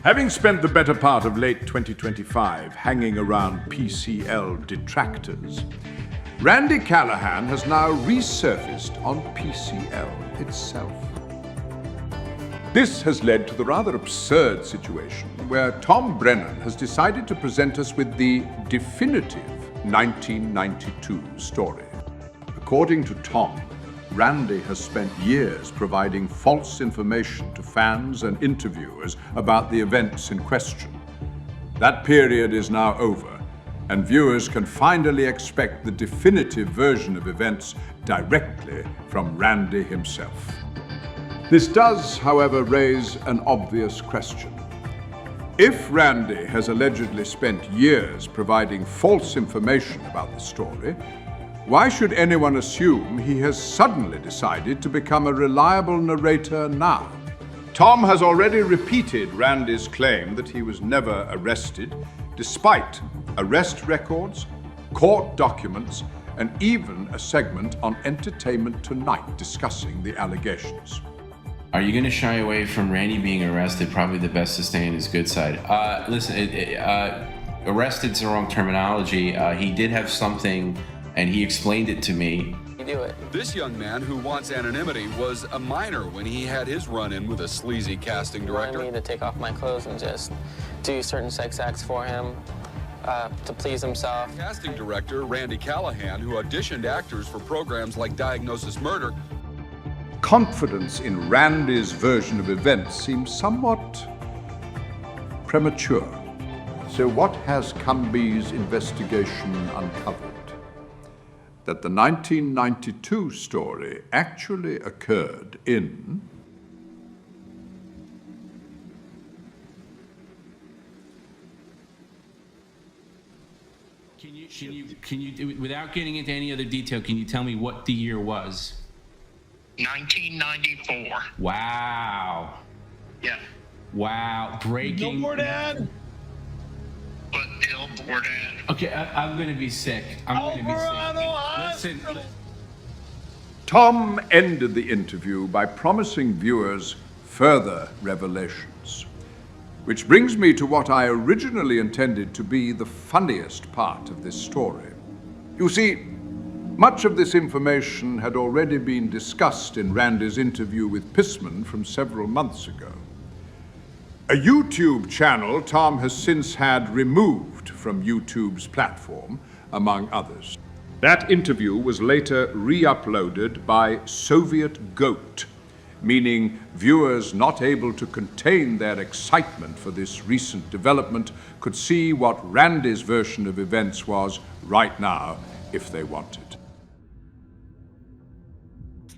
Having spent the better part of late 2025 hanging around PCL detractors, Randy Callahan has now resurfaced on PCL itself. This has led to the rather absurd situation where Tom Brennan has decided to present us with the definitive 1992 story. According to Tom, Randy has spent years providing false information to fans and interviewers about the events in question. That period is now over, and viewers can finally expect the definitive version of events directly from Randy himself. This does, however, raise an obvious question. If Randy has allegedly spent years providing false information about the story, why should anyone assume he has suddenly decided to become a reliable narrator now? Tom has already repeated Randy's claim that he was never arrested, despite arrest records, court documents, and even a segment on Entertainment Tonight discussing the allegations. Are you going to shy away from Randy being arrested? Probably the best to stay on his good side. Listen, arrested's the wrong terminology. He did have something, and he explained it to me. You do it. This young man who wants anonymity was a minor when he had his run-in with a sleazy casting director. He wanted me to take off my clothes and just do certain sex acts for him to please himself. Casting director Randy Callahan, who auditioned actors for programs like Diagnosis Murder. Confidence in Randy's version of events seems somewhat premature. So what has Cumb's investigation uncovered? That the 1992 story actually occurred in Can you, without getting into any other detail, can you tell me what the year was? 1994. Wow. Yeah. Wow. Breaking. No more, Dad. But billboard ad. Okay, I'm gonna be sick. I'm gonna be sick. Listen. Tom ended the interview by promising viewers further revelations. Which brings me to what I originally intended to be the funniest part of this story. You see, much of this information had already been discussed in Randy's interview with Pissman from several months ago. A YouTube channel Tom has since had removed from YouTube's platform, among others. That interview was later re-uploaded by Soviet Goat, meaning viewers not able to contain their excitement for this recent development could see what Randy's version of events was right now if they wanted.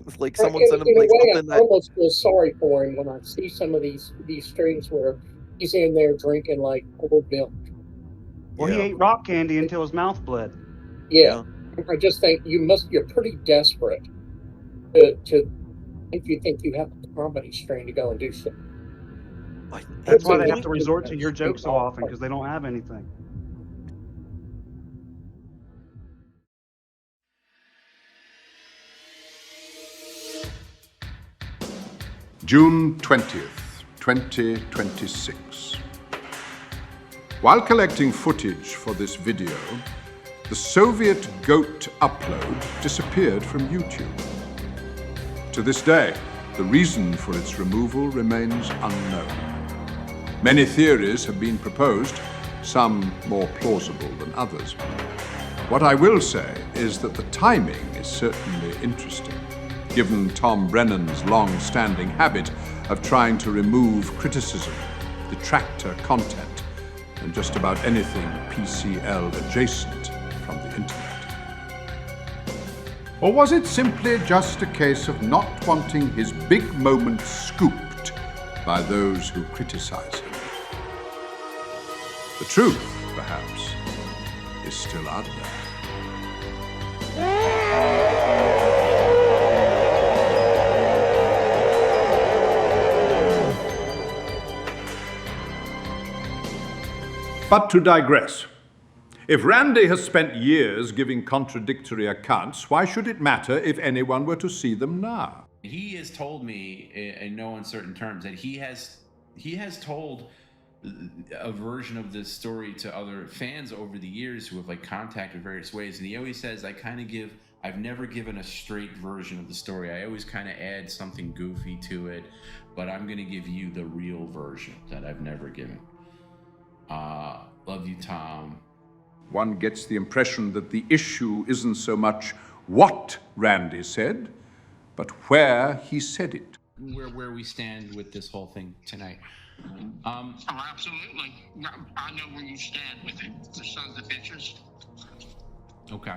It's like someone sent him like something that... I almost feel sorry for him when I see some of these streams where he's in there drinking like old milk. Well, he ate rock candy until his mouth bled. Yeah. I just think you're pretty desperate to if you think you have a comedy strain to go and do shit. That's why they have to resort to your jokes so often, because they don't have anything. June 20th, 2026. While collecting footage for this video, the Soviet Goat upload disappeared from YouTube. To this day, the reason for its removal remains unknown. Many theories have been proposed, some more plausible than others. What I will say is that the timing is certainly interesting, given Tom Brennan's long-standing habit of trying to remove criticism, detractor content, and just about anything PCL adjacent from the internet. Or was it simply just a case of not wanting his big moment scooped by those who criticize him? The truth, perhaps, is still out there. But to digress, if Randy has spent years giving contradictory accounts, why should it matter if anyone were to see them now? He has told me in no uncertain terms that he has told a version of this story to other fans over the years who have like contacted various ways, and he always says, I've never given a straight version of the story. I always kind of add something goofy to it, but I'm going to give you the real version that I've never given. Love you, Tom. One gets the impression that the issue isn't so much what Randy said, but where he said it. Where we stand with this whole thing tonight. Oh, absolutely. I know where you stand with it. The sons of bitches. Okay.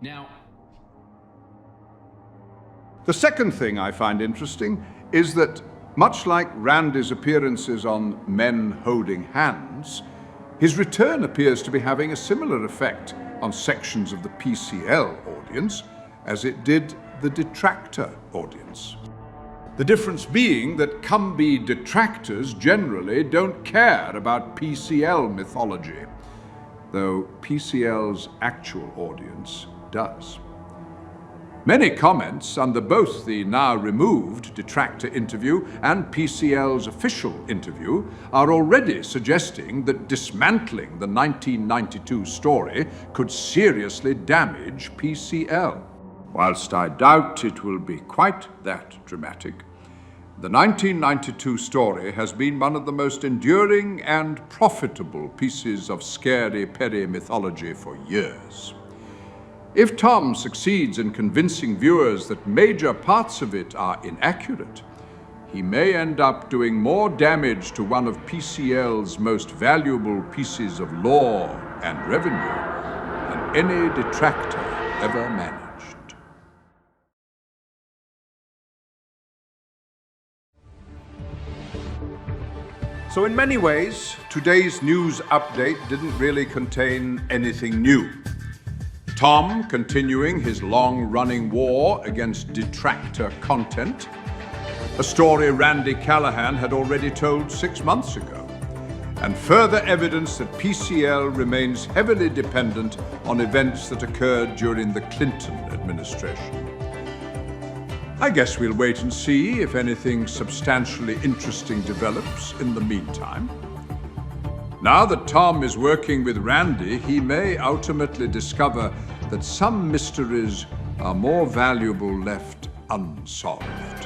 Now, the second thing I find interesting is that, much like Randy's appearances on Men Holding Hands, his return appears to be having a similar effect on sections of the PCL audience as it did the detractor audience. The difference being that Cumb detractors generally don't care about PCL mythology, though PCL's actual audience does. Many comments under both the now removed detractor interview and PCL's official interview are already suggesting that dismantling the 1992 story could seriously damage PCL. Whilst I doubt it will be quite that dramatic, the 1992 story has been one of the most enduring and profitable pieces of scary peri-mythology for years. If Tom succeeds in convincing viewers that major parts of it are inaccurate, he may end up doing more damage to one of PCL's most valuable pieces of lore and revenue than any detractor ever managed. So in many ways, today's news update didn't really contain anything new. Tom continuing his long-running war against detractor content, a story Randy Callahan had already told 6 months ago, and further evidence that PCL remains heavily dependent on events that occurred during the Clinton administration. I guess we'll wait and see if anything substantially interesting develops in the meantime. Now that Tom is working with Randy, he may ultimately discover that some mysteries are more valuable left unsolved.